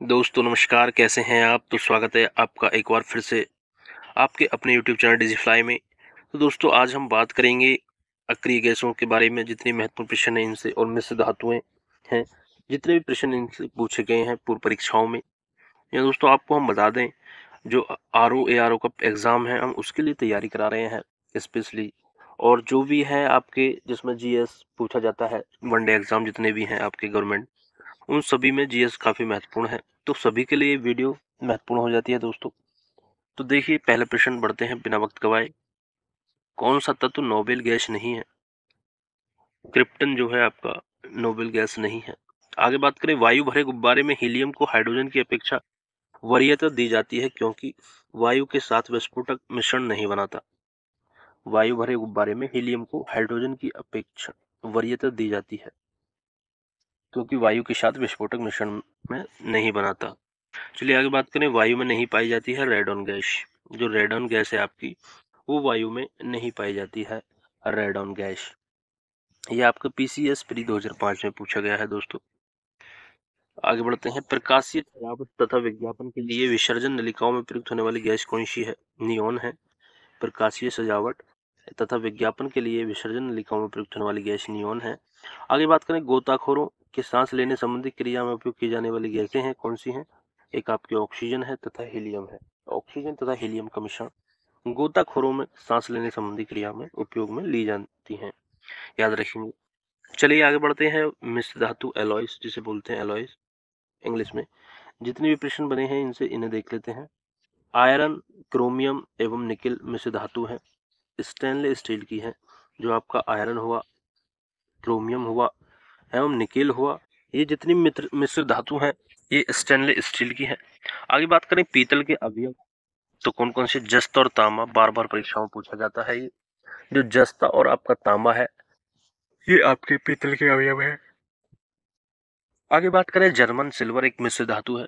दोस्तों नमस्कार, कैसे हैं आप? तो स्वागत है आपका एक बार फिर से आपके अपने यूट्यूब चैनल डिजिफ्लाई में। तो दोस्तों आज हम बात करेंगे अक्रिय गैसों के बारे में, जितनी महत्वपूर्ण प्रश्न हैं इनसे और मिश्र धातुएं हैं, जितने भी प्रश्न इनसे पूछे गए हैं पूर्व परीक्षाओं में। या दोस्तों आपको हम बता दें, जो आरओ एआरओ का एग्ज़ाम है हम उसके लिए तैयारी करा रहे हैं स्पेशली। और जो भी है आपके जिसमें जीएस पूछा जाता है, वनडे एग्ज़ाम जितने भी हैं आपके गवर्नमेंट, उन सभी में जीएस काफ़ी महत्वपूर्ण है। तो सभी के लिए वीडियो महत्वपूर्ण हो जाती है दोस्तों। तो देखिए पहले प्रश्न बढ़ते हैं बिना वक्त गवाए। कौन सा तत्व नोबेल गैस नहीं है? क्रिप्टन जो है आपका नोबेल गैस नहीं है। आगे बात करें, वायु भरे गुब्बारे में हीलियम को हाइड्रोजन की अपेक्षा वरीयता दी जाती है क्योंकि वायु के साथ विस्फोटक मिश्रण नहीं बनाता। वायु भरे गुब्बारे में हीलियम को हाइड्रोजन की अपेक्षा वरीयता दी जाती है क्योंकि वायु के साथ विस्फोटक मिश्रण में नहीं बनाता। चलिए आगे बात करें, वायु में नहीं पाई जाती है रेडॉन गैस। जो रेडॉन गैस है आपकी, वो वायु में नहीं पाई जाती है रेडॉन गैस। ये आपका पीसीएस प्री 2005 में पूछा गया है दोस्तों। आगे बढ़ते हैं, प्रकाशीय सजावट तथा विज्ञापन के लिए विसर्जन नलिकाओं में प्रयुक्त होने वाली गैस कौन सी है? नियोन है। प्रकाशीय सजावट तथा विज्ञापन के लिए विसर्जन नलिकाओं में प्रयुक्त होने वाली गैस नियोन है। आगे बात करें, गोताखोरों के सांस लेने संबंधी क्रिया में उपयोग की जाने वाली गैसें हैं, कौन सी हैं? एक आपकी ऑक्सीजन है तथा हीलियम है। ऑक्सीजन तथा हीलियम का मिश्रण गोताखोरों में सांस लेने संबंधी क्रिया में उपयोग में ली जाती हैं, याद रखेंगे। चलिए आगे बढ़ते हैं, मिश्र धातु एलॉयज जिसे बोलते हैं, एलॉयज इंग्लिश में। जितने भी प्रश्न बने हैं इनसे इन्हें देख लेते हैं। आयरन, क्रोमियम एवं निकेल मिश्र धातु है, स्टेनलेस स्टील की है। जो आपका आयरन हुआ, क्रोमियम हुआ एवं निकेल हुआ, ये जितनी मिश्र धातु हैं ये स्टेनलेस स्टील की है। आगे बात करें पीतल के अवयव, तो कौन कौन से? जस्ता और तांबा, बार बार परीक्षाओं में पूछा जाता है। ये जो जस्ता और आपका तांबा है ये आपके पीतल के अवयव है। आगे बात करें, जर्मन सिल्वर एक मिश्र धातु है।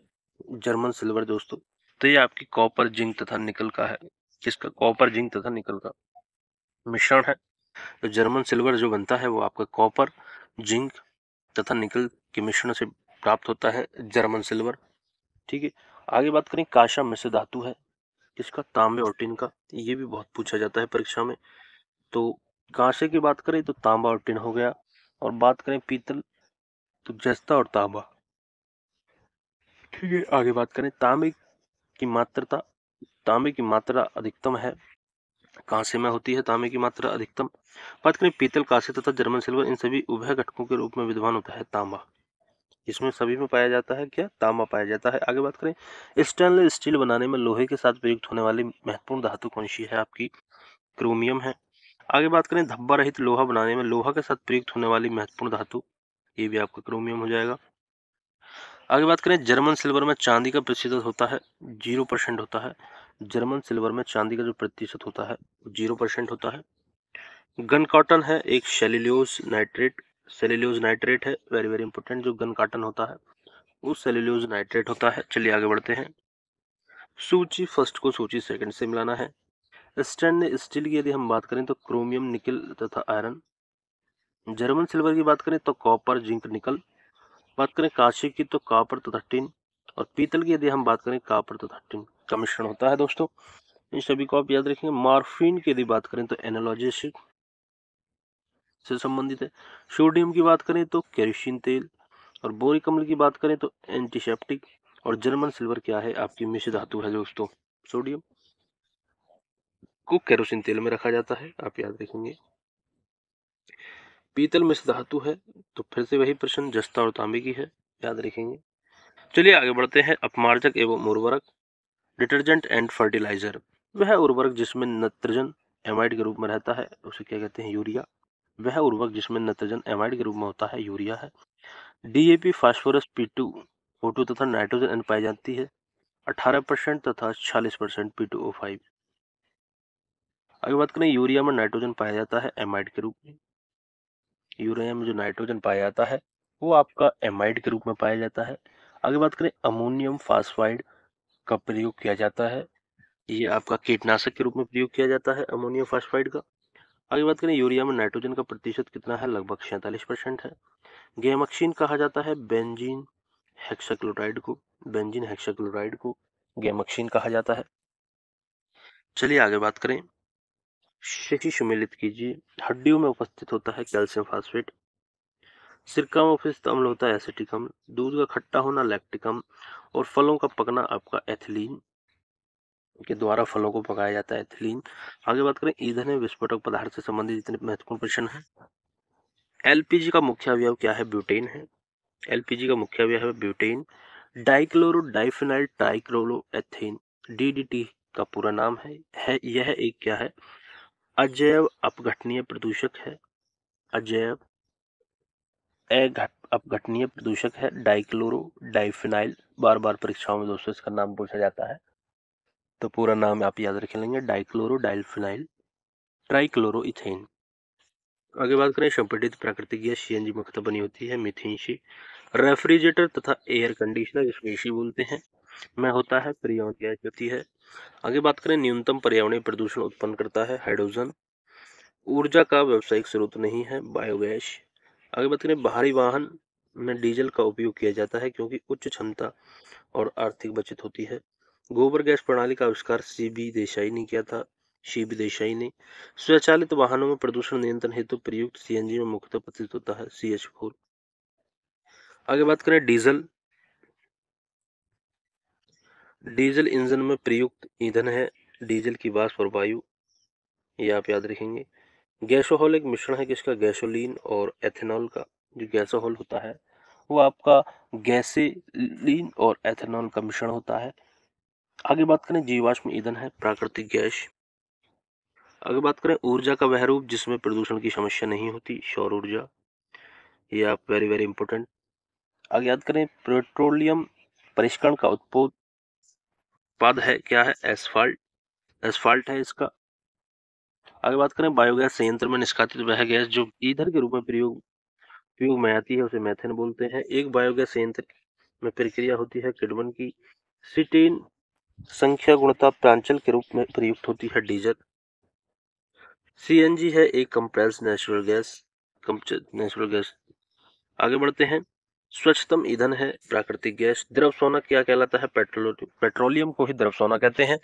जर्मन सिल्वर दोस्तों, तो ये आपकी कॉपर, जिंक तथा निकल का है। किसका? कॉपर, जिंक तथा निकल का मिश्रण है। तो जर्मन सिल्वर जो बनता है वो आपका कॉपर, जिंक तथा निकल के मिश्रण से प्राप्त होता है जर्मन सिल्वर। ठीक है। आगे बात करें, कांसा मिश्र धातु है। किसका? तांबे और टिन का। ये भी बहुत पूछा जाता है परीक्षा में। तो कांसे की बात करें तो तांबा और टिन हो गया, और बात करें पीतल तो जस्ता और तांबा। ठीक है। आगे बात करें, की मात्रता तांबे की मात्रा अधिकतम है, कांसे में होती है तांबे की मात्रा अधिकतम। बात करें पीतल, कांसे तथा जर्मन सिल्वर, इन सभी उभय घटकों के रूप में विद्यमान होता है तांबा। इसमें सभी में पाया जाता है क्या? तांबा पाया जाता है। आगे बात करें, स्टेनलेस स्टील बनाने में लोहे के साथ प्रयुक्त होने वाली महत्वपूर्ण धातु कौन सी है? आपकी क्रोमियम है। आगे बात करें, धब्बा रहित लोहा बनाने में लोहा के साथ प्रयुक्त होने वाली महत्वपूर्ण धातु, ये भी आपका क्रोमियम हो जाएगा। आगे बात करें, जर्मन सिल्वर में चांदी का प्रतिशत होता है 0% होता है। जर्मन सिल्वर में चांदी का जो प्रतिशत होता है 0% होता है। गन कॉटन है एक सेल्यूलोज नाइट्रेट है, वेरी वेरी इंपॉर्टेंट। जो गन कॉटन होता है वो सेल्यूलोज नाइट्रेट होता है। चलिए आगे बढ़ते हैं, सूची फर्स्ट को सूची सेकंड से मिलाना है। स्टेनलेस स्टील की यदि हम बात करें तो क्रोमियम, निकल तथा आयरन। जर्मन सिल्वर की बात करें तो कॉपर, जिंक, निकल। बात करें कांसे की तो कॉपर तथा टिन। और पीतल की यदि हम बात करें कॉपर तथा टिन का मिश्रण होता है दोस्तों। इन सभी को आप याद रखेंगे। मॉर्फिन की यदि बात करें तो एनालॉजेसिक से संबंधित है। सोडियम की बात करें तो केरोसिन तेल। और बोरिक अम्ल की बात करें तो एंटीसेप्टिक। और जर्मन सिल्वर क्या है? आपकी मिश्र धातु है दोस्तों। सोडियम को केरोसिन तेल में रखा जाता है, आप याद रखेंगे। पीतल मिश्र धातु है, तो फिर से वही प्रश्न, जस्ता और तांबे की है, याद रखेंगे। चलिए आगे बढ़ते हैं, अपमार्जक एवं उर्वरक, डिटर्जेंट एंड फर्टिलाइजर। वह उर्वरक जिसमें नत्रजन एमाइड के रूप में रहता है उसे क्या कहते हैं? यूरिया। वह उर्वरक जिसमें नत्रजन एमाइड के रूप में होता है यूरिया है। डीएपी, फास्फोरस, P2 O2 तथा नाइट्रोजन N पाई जाती है 18% तथा 46% P2O5। आगे बात करें, यूरिया में नाइट्रोजन पाया जाता है एमाइड के रूप में। यूरिया में जो नाइट्रोजन पाया जाता है वो आपका एमाइड के रूप में पाया जाता है। आगे बात करें, अमोनियम फास्फाइड का प्रयोग किया जाता है, ये आपका कीटनाशक के रूप में प्रयोग किया जाता है अमोनियम फास्फाइड का। आगे बात करें, यूरिया में नाइट्रोजन का प्रतिशत कितना है? लगभग 47% है। गेमक्सिन कहा जाता है बेंजीन हेक्साक्लोराइड को, बेंजीन हेक्साक्लोराइड को गैमोक्सिन कहा जाता है। चलिए आगे बात करें। सही सुमेलित कीजिए। हड्डियों में उपस्थित होता है कैल्शियम फास्फेट। सिरका में उपस्थित अम्ल होता है एसिटिक अम्ल। दूध का खट्टा होना लैक्टिक अम्ल। और फलों का पकना आपका एथिलीन के द्वारा फलों को पकाया जाता है, एथिलीन। आगे बात करें ईंधन एवं विस्फोटक पदार्थ से संबंधित जितने महत्वपूर्ण प्रश्न है। एलपीजी का मुख्य अवयव क्या है? ब्यूटेन है। एलपीजी का मुख्य अवयव है ब्यूटेन। डाइक्लोरो डाइफिनाइल ट्राइक्लोरोएथेन डीडीटी का पूरा नाम है यह एक क्या है? अजैव अपघटनीय प्रदूषक है। अजैव अपघटनीय प्रदूषक है डाइक्लोरो डाइफिनाइल। बार बार परीक्षाओं में दोस्तों इसका नाम पूछा जाता है, तो पूरा नाम आप याद रख लेंगे, डाइक्लोरो डाइफिनाइल ट्राइक्लोरोइथेन। आगे बात करें संपीड़ित प्राकृतिक गैस सीएनजी मुख्यतः बनी होती है मीथेन से। रेफ्रिजरेटर तथा एयर कंडीशनर इसमें एसी बोलते हैं में होता है, फ्रीऑन गैस होती है। आगे बात करें न्यूनतम पर्यावरणीय प्रदूषण उत्पन्न करता है हाइड्रोजन। ऊर्जा का व्यावसायिक स्रोत नहीं है, बायोगैस। आगे बात करें बाहरी वाहन में डीजल का उपयोग किया जाता है क्योंकि उच्च क्षमता और आर्थिक बचत होती है। गोबर गैस प्रणाली का आविष्कार सीबी देसाई ने किया था, सीबी देसाई ने। स्वचालित वाहनों में प्रदूषण नियंत्रण हेतु प्रयुक्त सीएनजी में मुख्यतः प्रतीत होता है CH4। आगे बात करें डीजल। डीजल इंजन में प्रयुक्त ईंधन है, डीजल की वाष्प और वायु, ये आप याद रखेंगे। गैसोहॉल एक मिश्रण है किसका? गैसोलीन और एथेनॉल का। जो गैसोहॉल होता है वो आपका गैसोलीन और एथेनॉल का मिश्रण होता है। आगे बात करें जीवाश्म ईंधन है प्राकृतिक गैस। आगे बात करें ऊर्जा का वह रूप जिसमें प्रदूषण की समस्या नहीं होती, सौर ऊर्जा। ये आप वेरी वेरी इंपॉर्टेंट। आगे याद करें पेट्रोलियम परिष्करण का उत्पाद है क्या है? एस्फाल्ट। एस्फाल्ट है इसका। आगे बात करें बायोगैस संयंत्र में निष्कासित वह गैस जो ईंधन के रूप में प्रयोग में आती है उसे मेथेन बोलते हैं। एक बायोगैस संयंत्र में प्रक्रिया होती है किडमन की। सिटेन संख्या गुणता प्रांचल के रूप में प्रयुक्त होती है डीजल। सीएनजी है एक कंप्रेस्ड नेचुरल गैस। आगे बढ़ते हैं। स्वच्छतम ईंधन है प्राकृतिक गैस। द्रव सोना क्या कहलाता है? पेट्रोलियम को ही द्रव सोना कहते हैं।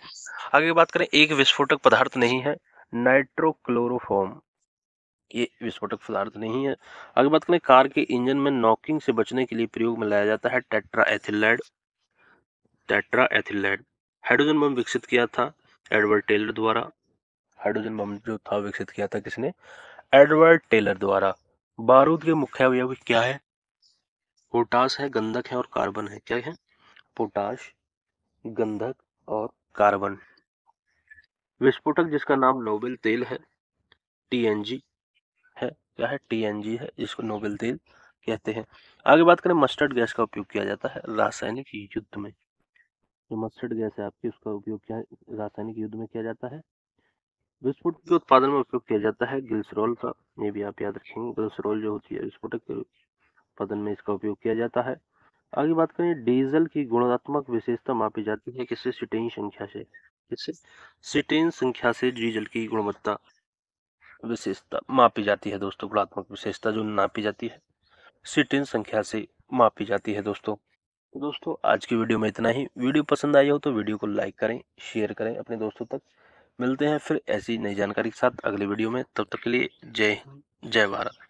आगे बात करें एक विस्फोटक पदार्थ नहीं है, नाइट्रोक्लोरोफॉर्म, ये विस्फोटक पदार्थ नहीं है। आगे बात करें कार के इंजन में नॉकिंग से बचने के लिए प्रयोग में लाया जाता है टेट्राएथिलाइड। हाइड्रोजन बम विकसित किया था एडवर्ड टेलर द्वारा। हाइड्रोजन बम जो था विकसित किया था किसने? एडवर्ड टेलर द्वारा। बारूद के मुख्य अवयव क्या है? पोटास है, गंधक है और कार्बन है। क्या है? पोटाश, गंधक और कार्बन। विस्फोटक जिसका नाम नोबेल तेल है टीएनजी है। क्या है? टीएनजी है जिसको नोबेल तेल कहते हैं। आगे बात करें मस्टर्ड गैस का उपयोग किया जाता है रासायनिक युद्ध में। जो मस्टर्ड गैस है आपकी उसका उपयोग क्या है? रासायनिक युद्ध में किया जाता है। विस्फोटक के उत्पादन में उपयोग किया जाता है ग्लिसरॉल का, ये भी आप याद रखेंगे। ग्लिसरॉल जो होती है विस्फोटक के उत्पादन में इसका उपयोग किया जाता है। आगे बात करें डीजल की गुणात्मक विशेषता मापी जाती है किससे? सिटेन संख्या से। किससे? सिटेन संख्या से डीजल की गुणवत्ता विशेषता मापी जाती है दोस्तों। गुणात्मक विशेषता जो नापी जाती है सिटेन संख्या से मापी जाती है दोस्तों। तो दोस्तों आज की वीडियो में इतना ही। वीडियो पसंद आई हो तो वीडियो को लाइक करें, शेयर करें अपने दोस्तों तक। मिलते हैं फिर ऐसी नई जानकारी के साथ अगले वीडियो में। तब तक के लिए जय हिंद, जय भारत।